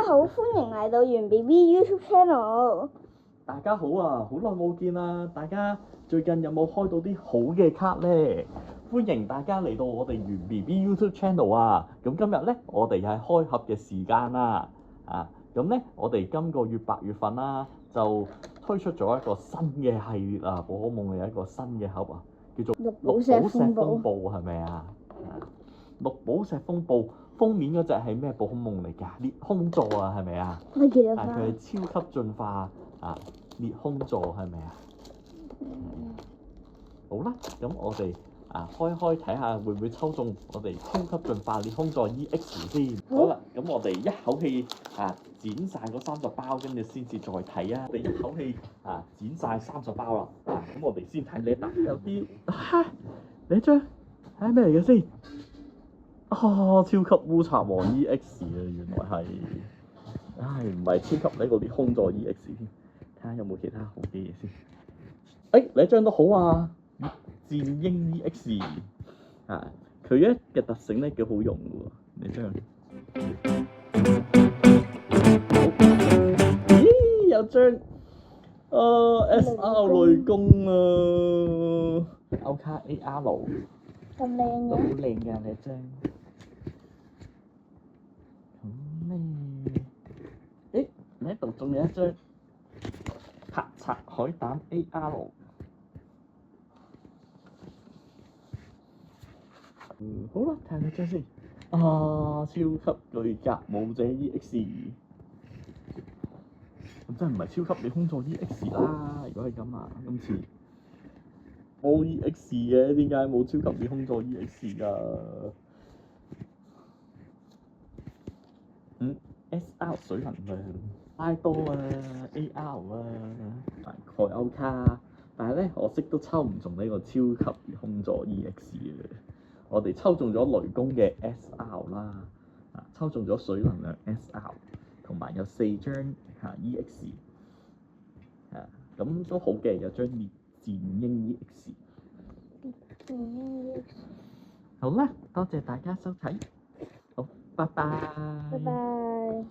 好，歡迎嚟到袁 BB YouTube Channel。大家好啊，好耐冇見啦！大家最近有冇開到啲好嘅卡呢？歡迎大家嚟到我哋袁 BB YouTube Channel 啊！咁今日呢，我哋係開盒嘅時間啦。咁呢，我哋今個月8月份啦，就推出咗一個新嘅系列啊！寶可夢有一個新嘅盒啊，叫做綠寶石風暴，係咪啊？綠寶石風暴封面嗰隻係咩寶可夢嚟㗎？裂空座啊，係咪啊？佢佢係超級進化裂空座係咪啊？好啦，咁我哋開睇下會唔會抽中我哋超級進化裂空座 EX 先。好啦，咁我哋一口氣剪晒嗰30包，跟住先至再睇啊！我哋一口氣剪晒30包啦。咁我哋先睇呢一沓有啲呢張係咩嚟嘅先？超級烏賊王 EX 啊，原來係，唔係超級呢個裂空座 EX 添，睇下有冇其他好嘅嘢先。呢張都好啊，戰鷹 EX 佢嘅特性咧幾好用嘅喎，呢張。咦，有張SR 雷公啊，歐卡 AR 咁靚都好嘅。靚㗎呢張。呢度仲有一張黑賊海膽 AR。好啦，睇下呢張先。超級巨甲武者 EX。咁真係唔係超級裂空座 EX 啦，如果係咁今次冇 EX 嘅，點解冇超級裂空座 EX 㗎？SR 水能量拉多AR大概歐卡，但係咧可惜都抽唔中呢個超級裂空座 EX 嘅。我哋抽中咗雷公嘅 SR 啦，抽中咗水能量 SR， 同埋有4張EX，咁都好嘅，有張烈戰鷹 EX。好啦，多謝大家收睇，好，拜拜。拜拜。